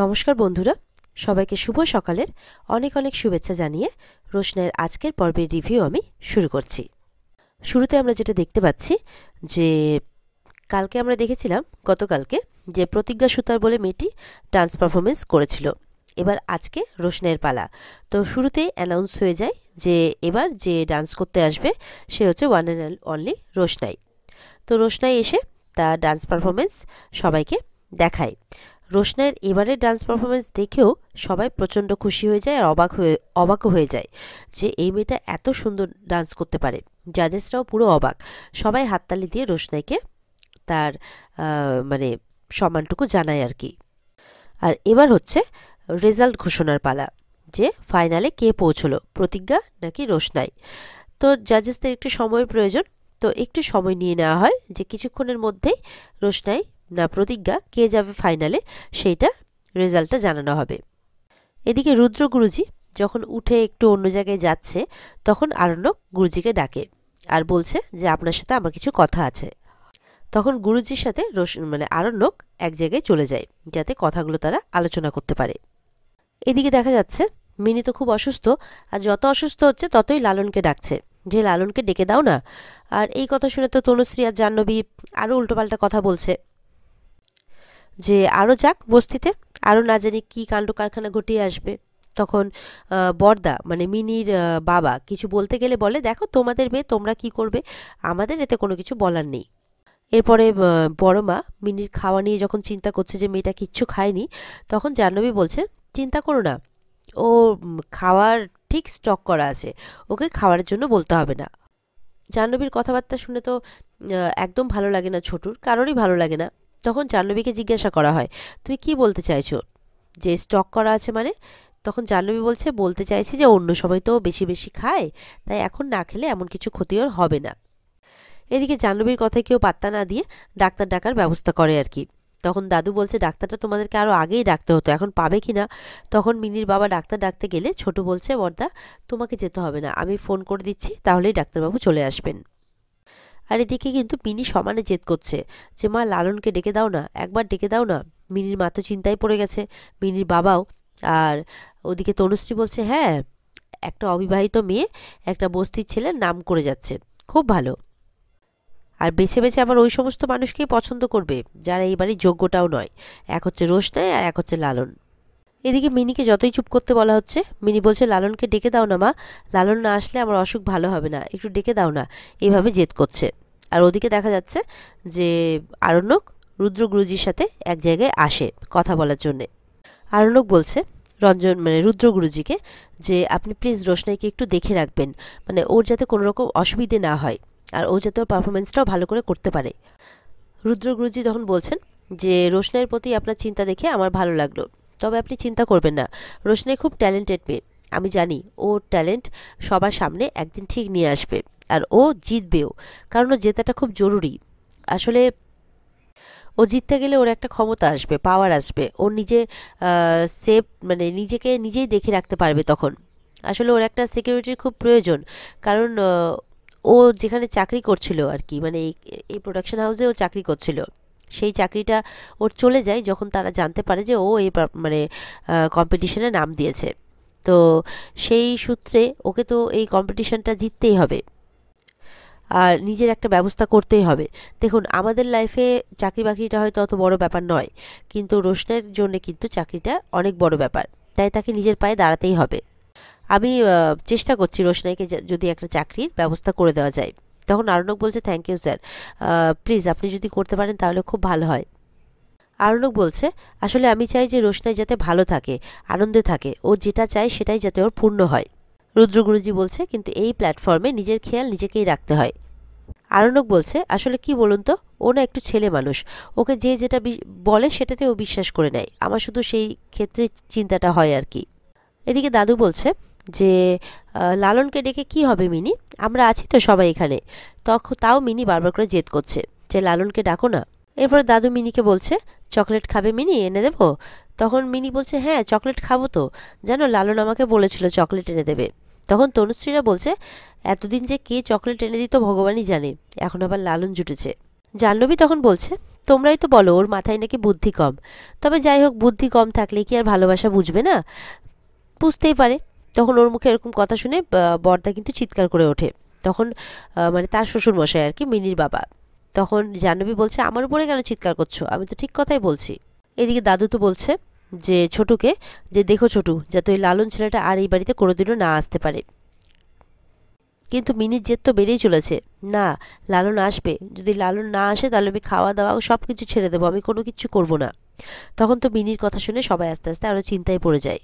নমস্কার বন্ধুরা, সবাইকে শুভ সকালের অনেক অনেক শুভেচ্ছা জানিয়ে রোশনাইয়ের আজকের পর্বের রিভিউ আমি শুরু করছি। শুরুতে আমরা যেটা দেখতে পাচ্ছি যে কালকে আমরা দেখেছিলাম গতকালকে যে প্রতিজ্ঞা সুতার বলে মেয়েটি ডান্স পারফরমেন্স করেছিল। এবার আজকে রোশনাইয়ের পালা। তো শুরুতেই অ্যানাউন্স হয়ে যায় যে এবার যে ডান্স করতে আসবে সে হচ্ছে ওয়ান অ্যান্ড অনলি রোশনাই। তো রোশনাই এসে তার ডান্স পারফরমেন্স সবাইকে দেখায়। রোশনাইয়ের এবারের ডান্স পারফরমেন্স দেখেও সবাই প্রচণ্ড খুশি হয়ে যায় আর অবাকও হয়ে যায় যে এই মেয়েটা এত সুন্দর ডান্স করতে পারে। জাজেসরাও পুরো অবাক, সবাই হাততালি দিয়ে রোশনাইকে তার মানে সম্মানটুকু জানায় আর কি। আর এবার হচ্ছে রেজাল্ট ঘোষণার পালা, যে ফাইনালে কে পৌঁছলো, প্রতিজ্ঞা নাকি রোশনাই। তো জাজেসদের একটু সময়ের প্রয়োজন, তো একটু সময় নিয়ে নেওয়া হয় যে কিছুক্ষণের মধ্যেই রোশনাই না প্রতিজ্ঞা কে যাবে ফাইনালে সেইটা রেজাল্টটা জানানো হবে। এদিকে রুদ্র গুরুজি যখন উঠে একটু অন্য জায়গায় যাচ্ছে তখন আরণ্যক গুরুজিকে ডাকে আর বলছে যে আপনার সাথে আমার কিছু কথা আছে। তখন গুরুজির সাথে আরণ্যক এক জায়গায় চলে যায় যাতে কথাগুলো তারা আলোচনা করতে পারে। এদিকে দেখা যাচ্ছে মিনি তো খুব অসুস্থ, আর যত অসুস্থ হচ্ছে ততই লালনকে ডাকছে যে লালনকে ডেকে দাও না। আর এই কথা শুনে তো তনুশ্রী আর জাহ্নবী আরও উল্টোপাল্টা কথা বলছে যে আরও যাক বস্তিতে, আরও না জানি কী কাণ্ড কারখানা ঘটিয়ে আসবে। তখন বরদা মানে মিনির বাবা কিছু বলতে গেলে বলে দেখো তোমাদের মেয়ে তোমরা কি করবে, আমাদের এতে কোনো কিছু বলার নেই। এরপরে বড় মা মিনির খাওয়া নিয়ে যখন চিন্তা করছে যে মেয়েটা কিচ্ছু খায়নি, তখন জাহ্নবী বলছে চিন্তা করো না, ও খাওয়ার ঠিক স্টক করা আছে, ওকে খাওয়ার জন্য বলতে হবে না। জাহ্নবীর কথাবার্তা শুনে তো একদম ভালো লাগে না, ছোটুর কারোরই ভালো লাগে না। তখন জাহ্নবীকে জিজ্ঞাসা করা হয় তুমি কি বলতে চাইছো যে স্টক করা আছে মানে? তখন জাহ্নবী বলতে চাইছি যে অন্য সময় তো বেশি বেশি খায়, তাই এখন না খেলে এমন কিছু ক্ষতি ওর হবে না। এদিকে জাহ্নবীর কথায় কেউ পাত্তা না দিয়ে ডাক্তার ডাকার ব্যবস্থা করে আর কি। তখন দাদু বলছে ডাক্তারটা তোমাদেরকে আরও আগেই ডাকতে হতো, এখন পাবে কি না। তখন মিনির বাবা ডাক্তার ডাকতে গেলে ছোটু বলছে বড়দা তোমাকে যেতে হবে না, আমি ফোন করে দিচ্ছি, তাহলেই ডাক্তারবাবু চলে আসবেন। আর এদিকে কিন্তু মিনি সমানে জেদ করছে যে মা লালনকে ডেকে দাও না, একবার ডেকে দাও না। মিনির মা তো চিন্তায় পড়ে গেছে, মিনির বাবাও। আর ওদিকে তনুশ্রী বলছে হ্যাঁ, একটা অবিবাহিত মেয়ে একটা বস্তির ছেলের নাম করে যাচ্ছে, খুব ভালো। আর বেছে বেছে আবার ওই সমস্ত মানুষকেই পছন্দ করবে যারা এই বাড়ির যোগ্যটাও নয়। এক হচ্ছে রোশনাই আর এক হচ্ছে লালন। এদিকে মিনিকে যতই চুপ করতে বলা হচ্ছে, মিনি বলছে লালনকে ডেকে দাও না মা, লালন না আসলে আমার অসুখ ভালো হবে না, একটু ডেকে দাও না, এইভাবে জেদ করছে। আর ওদিকে দেখা যাচ্ছে যে আরণ্যক রুদ্র গুরুজির সাথে এক জায়গায় আসে কথা বলার জন্যে। আরণ্যক বলছে রুদ্র গুরুজিকে যে আপনি প্লিজ রোশনাইকে একটু দেখে রাখবেন, মানে ওর যাতে কোনো রকম অসুবিধে না হয় আর ও যাতে ওর পারফরমেন্সটাও ভালো করে করতে পারে। রুদ্র গুরুজি তখন বলছেন যে রোশনাইয়ের প্রতি আপনার চিন্তা দেখে আমার ভালো লাগলো, তবে আপনি চিন্তা করবেন না, রোশনাই খুব ট্যালেন্টেড মেয়ে, আমি জানি ওর ট্যালেন্ট সবার সামনে একদিন ঠিক নিয়ে আসবে আর ও জিতবেও, কারণ ও জেতাটা খুব জরুরি। আসলে ও জিততে গেলে ওর একটা ক্ষমতা আসবে, পাওয়ার আসবে, ও নিজে সেফ মানে নিজেকে নিজেই দেখে রাখতে পারবে। তখন আসলে ওর একটা সিকিউরিটির খুব প্রয়োজন, কারণ ও যেখানে চাকরি করছিল আর কি, মানে এই প্রোডাকশন হাউসে ও চাকরি করছিল, সেই চাকরিটা ওর চলে যায় যখন তারা জানতে পারে যে ও এই কম্পিটিশনে নাম দিয়েছে। তো সেই সূত্রে ওকে তো এই কম্পিটিশনটা জিততেই হবে আর নিজের একটা ব্যবস্থা করতেই হবে। দেখুন আমাদের লাইফে চাকরি বাকরিটা হয়তো অত বড় ব্যাপার নয়, কিন্তু রোশনের জন্য কিন্তু চাকরিটা অনেক বড় ব্যাপার, তাই তাকে নিজের পায়ে দাঁড়াতেই হবে। আমি চেষ্টা করছি রোশনাইকে যদি একটা চাকরির ব্যবস্থা করে দেওয়া যায়। তখন আরণ্যক বলছে থ্যাংক ইউ স্যার, প্লিজ আপনি যদি করতে পারেন তাহলে খুব ভালো হয়। আরণ্যক বলছে আসলে আমি চাই যে রোশনাই যাতে ভালো থাকে, আনন্দে থাকে, ও যেটা চায় সেটাই যাতে ওর পূর্ণ হয়। রুদ্র গুরুজি বলছে কিন্তু এই প্ল্যাটফর্মে নিজের খেয়াল নিজেকেই রাখতে হয়। আরণ্যক বলছে আসলে কি বলুন তো, ও না একটু ছেলে মানুষ, ওকে যে যেটা বলে সেটাতে ও বিশ্বাস করে নেয়, আমার শুধু সেই ক্ষেত্রে চিন্তাটা হয় আর কি। এদিকে দাদু বলছে যে লালনকে ডেকে কি হবে মিনি, আমরা আছি তো সবাই এখানে। তাও মিনি বারবার করে জেদ করছে যে লালনকে ডাকো না। এরপরে দাদু মিনিকে বলছে চকলেট খাবে মিনি, এনে দেবো? তখন মিনি বলছে হ্যাঁ চকলেট খাবো তো, জানো লালন আমাকে বলেছিল চকলেট এনে দেবে। তখন তনুশ্রীরা বলছে এতদিন যে কে চকলেট এনে দিত ভগবানই জানে, এখন আবার লালন জুটেছে। জাহ্নবী তখন বলছে তোমরাই তো বলো ওর মাথায় নাকি বুদ্ধি কম। তবে যাই হোক, বুদ্ধি কম থাকলে কি আর ভালোবাসা বুঝবে না? বুঝতেই পারে। তখন ওর মুখে এরকম কথা শুনে বরদা কিন্তু চিৎকার করে ওঠে। তখন মানে তার শ্বশুরমশাই আর কি, মিনির বাবা। তখন জাহ্নবী বলছে, আমার উপরে কেন চিৎকার করছো? আমি তো ঠিক কথাই বলছি। এদিকে দাদু তো বলছে যে ছোটুকে, যে দেখো ছোটু, যাতে ওই লালন ছেলেটা আর এই বাড়িতে কোনোদিনও না আসতে পারে। কিন্তু মিনির জেদ তো বেড়েই চলেছে। না, লালন আসবে। যদি লালন না আসে তাহলে আমি খাওয়া দাওয়া সব কিছু ছেড়ে দেবো, আমি কোনো কিছু করব না। তখন তো মিনির কথা শুনে সবাই আস্তে আস্তে আরও চিন্তায় পড়ে যায়।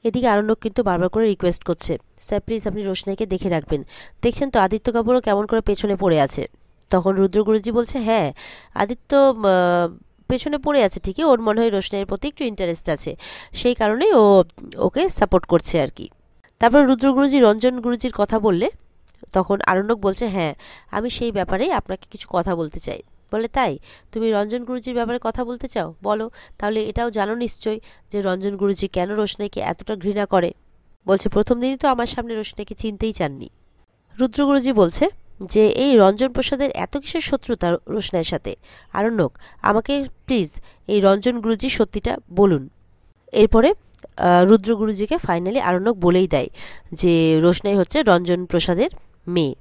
এদিকে আরণ্যক কিন্তু বারবার করে রিকোয়েস্ট করছে, স্যার প্লিজ আপনি রোশনাইকে দেখে রাখবেন। দেখছেন তো আদিত্য কাপুরও কেমন করে পেছনে পড়ে আছে। তখন রুদ্রগুরুজি বলছে, হ্যাঁ আদিত্য পেছনে পড়ে আছে ঠিকই, ওর মনে হয় রোশনাইয়ের প্রতি একটু ইন্টারেস্ট আছে, সেই কারণেই ও ওকে সাপোর্ট করছে আর কি। তারপর রুদ্রগুরুজি রঞ্জন গুরুজির কথা বললে তখন আরণ্যক বলছে, হ্যাঁ আমি সেই ব্যাপারেই আপনাকে কিছু কথা বলতে চাই। বলে, তাই? তুমি রঞ্জন গুরুজির ব্যাপারে কথা বলতে চাও? বলো। তাহলে এটাও জানো নিশ্চয়ই যে রঞ্জন গুরুজি কেন রোশনাইকে এতটা ঘৃণা করে। বলছে, প্রথম দিনই তো আমার সামনে রোশনাইকে চিনতেই চাননি। রুদ্র গুরুজি বলছে যে এই রঞ্জন প্রসাদের এত কিসের শত্রুতা রোশনাইয়ের সাথে? আরণ্যক, আমাকে প্লিজ এই রঞ্জন গুরুজির সত্যিটা বলুন। এরপরে রুদ্র গুরুজিকে ফাইনালি আরণ্যক বলেই দেয় যে রোশনাই হচ্ছে রঞ্জন প্রসাদের মেয়ে,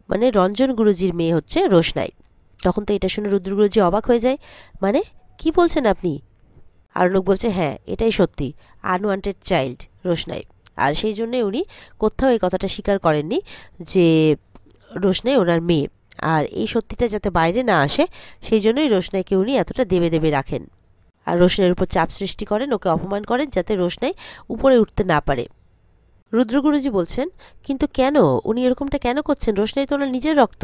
মানে রঞ্জন গুরুজির মেয়ে হচ্ছে রোশনাই। তখন তো এটা শুনে রুদ্র গুরুজি অবাক হয়ে যায়। মানে কি বলছেন আপনি? আরণ্যক বলছে, হ্যাঁ এটাই সত্যি, আনওয়ান্টেড চাইল্ড রোশনাই। আর সেই জন্যে উনি কোথাও এই কথাটা স্বীকার করেননি যে রোশনাই ওনার মেয়ে। আর এই সত্যিটা যাতে বাইরে না আসে সেই জন্যই রোশনাইকে উনি এতটা দেবে দেবে রাখেন। আর রোশনাইয়ের উপর চাপ সৃষ্টি করেন, ওকে অপমান করেন, যাতে রোশনাই উপরে উঠতে না পারে। রুদ্রগুরুজি বলছেন, কিন্তু কেন উনি এরকমটা কেন করছেন? রোশনাই তো ওনার নিজের রক্ত।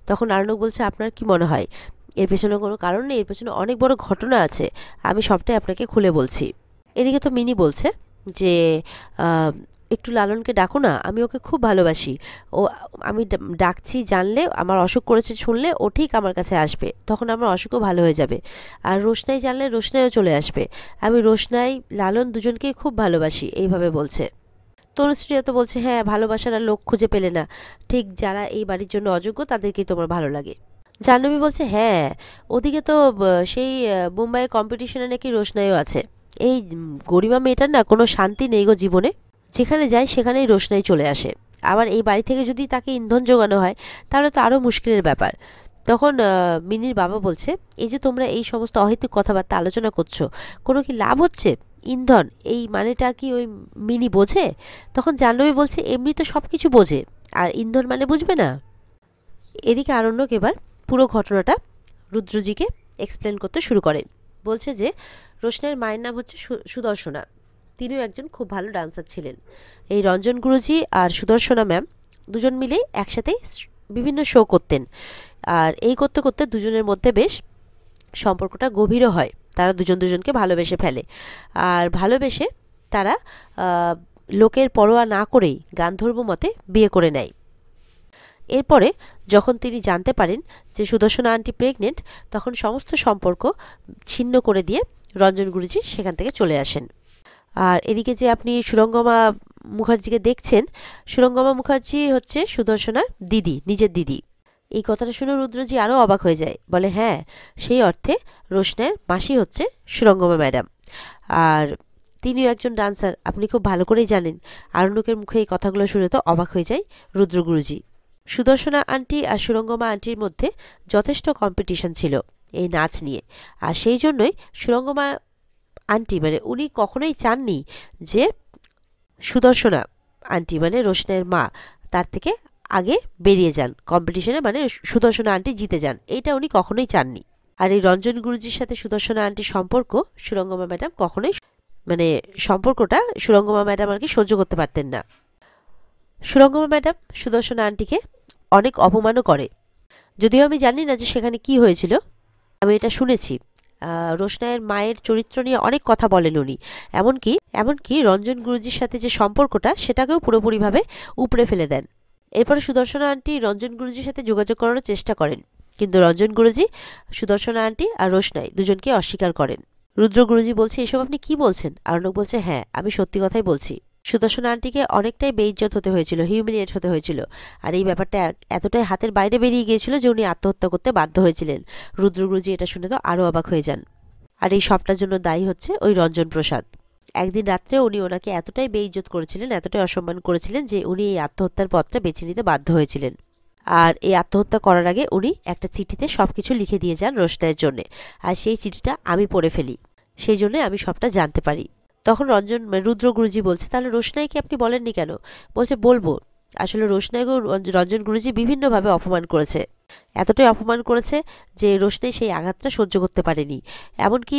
তখন আরণ্যক বলছে, আপনার কি মনে হয় এর পেছনে কোনো কারণ নেই? এর পেছনে অনেক বড় ঘটনা আছে, আমি সবটাই আপনাকে খুলে বলছি। এদিকে তো মিনি বলছে যে একটু লালনকে ডাকো না, আমি ওকে খুব ভালোবাসি। ও আমি ডাকছি জানলে, আমার অসুখ করেছে শুনলে ও ঠিক আমার কাছে আসবে, তখন আমার অসুখও ভালো হয়ে যাবে। আর রোশনাই জানলে রোশনাইও চলে আসবে। আমি রোশনাই লালন দুজনকেই খুব ভালোবাসি, এইভাবে বলছে। তনুশ্রীও তো বলছে, হ্যাঁ ভালোবাসার আর লোক খুঁজে পেলে না, ঠিক যারা এই বাড়ির জন্য অযোগ্য তাদেরকেই তোমার ভালো লাগে। জাহ্নবী বলছে, হ্যাঁ ওদিকে তো সেই মুম্বাইয়ে কম্পিটিশনে নাকি রোশনাইও আছে। এই গরিমা মেয়েটার না কোনো শান্তি নেই গো জীবনে, যেখানে যায় সেখানেই রোশনাই চলে আসে। আবার এই বাড়ি থেকে যদি তাকে ইন্ধন জোগানো হয় তাহলে তো আরও মুশকিলের ব্যাপার। তখন মিনির বাবা বলছে, এই যে তোমরা এই সমস্ত অহেতুক কথাবার্তা আলোচনা করছো, কোনো কি লাভ হচ্ছে? ইন্ধন এই মানেটা কি ওই মিনি বোঝে? তখন জাহ্নবী বলছে, এমনি তো সব কিছু বোঝে, আর ইন্ধন মানে বুঝবে না? এদিকে আরণ্যক এবার পুরো ঘটনাটা রুদ্রজিকে এক্সপ্লেন করতে শুরু করে। বলছে যে রোশনাইয়ের মায়ের নাম হচ্ছে সুদর্শনা, তিনিও একজন খুব ভালো ডান্সার ছিলেন। এই রঞ্জন গুরুজি আর সুদর্শনা ম্যাম দুজন মিলে একসাথেই বিভিন্ন শো করতেন। আর এই করতে করতে দুজনের মধ্যে বেশ সম্পর্কটা গভীরও হয়, তারা দুজন দুজনকে ভালোবেসে ফেলে। আর ভালোবেসে তারা লোকের পরোয়া না করেই গান্ধর্ব মতে বিয়ে করে নেয়। এরপরে যখন তিনি জানতে পারেন যে সুদর্শনা আন্টি প্রেগনেন্ট, তখন সমস্ত সম্পর্ক ছিন্ন করে দিয়ে রঞ্জন গুরুজি সেখান থেকে চলে আসেন। আর এদিকে যে আপনি সুরঙ্গমা মুখার্জিকে দেখছেন, সুরঙ্গমা মুখার্জি হচ্ছে সুদর্শনার দিদি, নিজের দিদি। এই কথাটা শুনে রুদ্রজি আরও অবাক হয়ে যায়, বলে, হ্যাঁ সেই অর্থে রোশনাইয়ের মাসি হচ্ছে সুরঙ্গমা ম্যাডাম। আর তিনিও একজন ডান্সার, আপনি খুব ভালো করেই জানেন। আরণ্যকের মুখে এই কথাগুলো শুনে তো অবাক হয়ে যায় রুদ্র গুরুজি। সুদর্শনা আন্টি আর সুরঙ্গমা আন্টির মধ্যে যথেষ্ট কম্পিটিশন ছিল এই নাচ নিয়ে। আর সেই জন্যই সুরঙ্গমা আন্টি মানে উনি কখনোই চাননি যে সুদর্শনা আন্টি মানে রোশনাইয়ের মা তার থেকে আগে বেরিয়ে যান কম্পিটিশনে, মানে সুদর্শনা আন্টি জিতে যান, এইটা উনি কখনোই চাননি। আর এই রঞ্জন গুরুজির সাথে সুদর্শনা আন্টির সম্পর্ক সুরঙ্গমা ম্যাডাম কখনোই, মানে সম্পর্কটা সুরঙ্গমা ম্যাডাম আর কি সহ্য করতে পারতেন না। সুরঙ্গমা ম্যাডাম সুদর্শনা আন্টিকে অনেক অপমানও করে, যদিও আমি জানি না যে সেখানে কি হয়েছিল, আমি এটা শুনেছি। রোশনাইয়ের মায়ের চরিত্র নিয়ে অনেক কথা বলেন উনি, এমনকি রঞ্জন গুরুজির সাথে যে সম্পর্কটা সেটাকেও পুরোপুরিভাবে উপড়ে ফেলে দেন। এরপরে সুদর্শনা আন্টি রঞ্জন গুরুজির সাথে যোগাযোগ করার চেষ্টা করেন, কিন্তু রঞ্জন গুরুজি সুদর্শনা আন্টি আর রোশনাই দুজনকে অস্বীকার করেন। রুদ্র গুরুজি বলছে, এসব আপনি কি বলছেন? আরণ্যক বলছে, হ্যাঁ আমি সত্যি কথাই বলছি। সুদর্শনা আন্টিকে অনেকটাই বেইজ্জত হতে হয়েছিল, হিউমিলিয়েট হতে হয়েছিল। আর এই ব্যাপারটা এতটাই হাতের বাইরে বেরিয়ে গিয়েছিল যে উনি আত্মহত্যা করতে বাধ্য হয়েছিলেন। রুদ্রগুরুজি এটা শুনে তো আরও অবাক হয়ে যান। আর এই সবটার জন্য দায়ী হচ্ছে ওই রঞ্জন প্রসাদ। একদিন রাত্রে উনি ওনাকে এতটাই বেইজ্জত করেছিলেন, এতটাই অসম্মান করেছিলেন যে উনি এই আত্মহত্যার পথটা বেছে নিতে বাধ্য হয়েছিলেন। আর এই আত্মহত্যা করার আগে উনি একটা চিঠিতে সবকিছু লিখে দিয়ে যান রোশনাইয়ের জন্যে। আর সেই চিঠিটা আমি পড়ে ফেলি, সেই জন্য আমি সবটা জানতে পারি। তখন রুদ্র গুরুজি বলছে, তাহলে রোশনাইকে আপনি বলেননি কেন? বলছে, বলবো। আসলে রোশনাইকেও রঞ্জন গুরুজি বিভিন্নভাবে অপমান করেছে, এতটাই অপমান করেছে যে রোশনাই সেই আঘাতটা সহ্য করতে পারেনি। এমনকি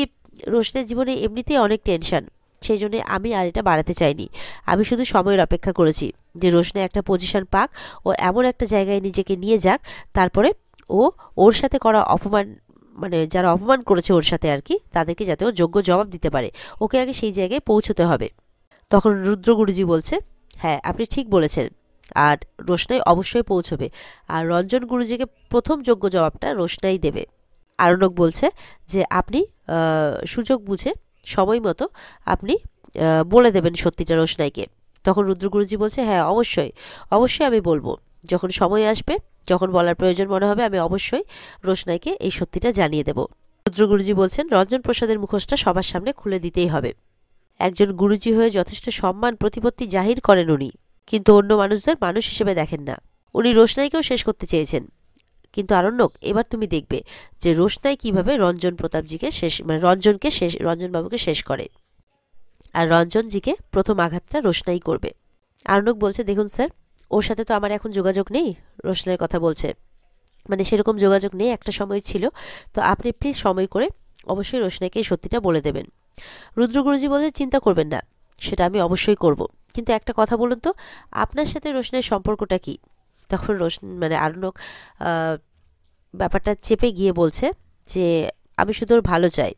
রোশনাইয়ের জীবনে এমনিতেই অনেক টেনশন, সেই জন্য আমি আর এটা বাড়াতে চাইনি। আমি শুধু সময়ের অপেক্ষা করেছি যে রোশনাই একটা পজিশন পাক, ও এমন একটা জায়গায় নিজেকে নিয়ে যাক, তারপরে ওর সাথে করা অপমান, মানে যারা অপমান করেছে ওর সাথে আর কি, তাদেরকে যাতে ও যোগ্য জবাব দিতে পারে, ওকে আগে সেই জায়গায় পৌঁছতে হবে। তখন রুদ্র গুরুজি বলছে, হ্যাঁ আপনি ঠিক বলেছেন, আর রোশনাই অবশ্যই পৌঁছবে। আর রঞ্জন গুরুজিকে প্রথম যোগ্য জবাবটা রোশনাই দেবে। আরণ্যক বলছে যে আপনি সুযোগ বুঝে সময় মতো আপনি বলে দেবেন সত্যিটা রোশনাইকে। তখন রুদ্র গুরুজি বলছে, হ্যাঁ অবশ্যই অবশ্যই আমি বলবো, যখন সময় আসবে, যখন বলার প্রয়োজন মনে হবে, আমি অবশ্যই রোশনাইকে এই সত্যিটা জানিয়ে দেব। রুদ্র গুরুজি বলছেন, রঞ্জন প্রসাদের মুখোশটা সবার সামনে খুলে দিতেই হবে। একজন গুরুজি হয়ে যথেষ্ট সম্মান প্রতিপত্তি জাহির করেন উনি, কিন্তু অন্য মানুষদের মানুষ হিসেবে দেখেন না। উনি রোশনাইকেও শেষ করতে চেয়েছেন, কিন্তু আরণ্যক এবার তুমি দেখবে যে রোশনাই কিভাবে রঞ্জন প্রতাপজিকে শেষ, মানে রঞ্জনবাবুকে শেষ করে। আর রঞ্জনজিকে প্রথম আঘাতটা রোশনাই করবে। আরণ্যক বলছে, দেখুন স্যার, ওর সাথে তো আমার এখন যোগাযোগ নেই। রোশনাইয়ের কথা বলছে, মানে সেরকম যোগাযোগ নেই, একটা সময় ছিল। তো আপনি প্লিজ সময় করে অবশ্যই রোশনাইকে এই সত্যিটা বলে দেবেন। রুদ্র গুরুজি বলছে, চিন্তা করবেন না, সেটা আমি অবশ্যই করব, কিন্তু একটা কথা বলুন তো, আপনার সাথে রোশনাইয়ের সম্পর্কটা কি? তখন আরণ্যক ব্যাপারটা চেপে গিয়ে বলছে যে আমি শুধু ওর ভালো চাই।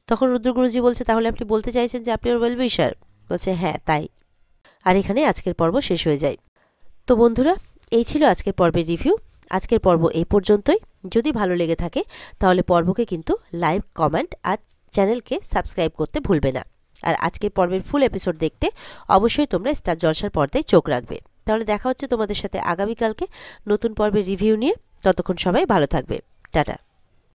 তখন রুদ্র গুরুজি বলছে, তাহলে আপনি বলতে চাইছেন যে আপনি ওর ওয়েল উইশার? বলছে, হ্যাঁ তাই। আর এখানে আজকের পর্ব শেষ হয়ে যায়। তো বন্ধুরা, এই ছিল আজকের পর্বের রিভিউ। আজকের পর্ব এই পর্যন্তই। যদি ভালো লেগে থাকে তাহলে পর্বকে কিন্তু লাইক, কমেন্ট আর চ্যানেলকে সাবস্ক্রাইব করতে ভুলবে না। আর আজকের পর্বের ফুল এপিসোড দেখতে অবশ্যই তোমরা স্টার জলসার পর্দায় চোখ রাখবে। তাহলে দেখা হচ্ছে তোমাদের সাথে আগামীকালকে নতুন পর্বের রিভিউ নিয়ে। ততক্ষণ সবাই ভালো থাকবে। টাটা।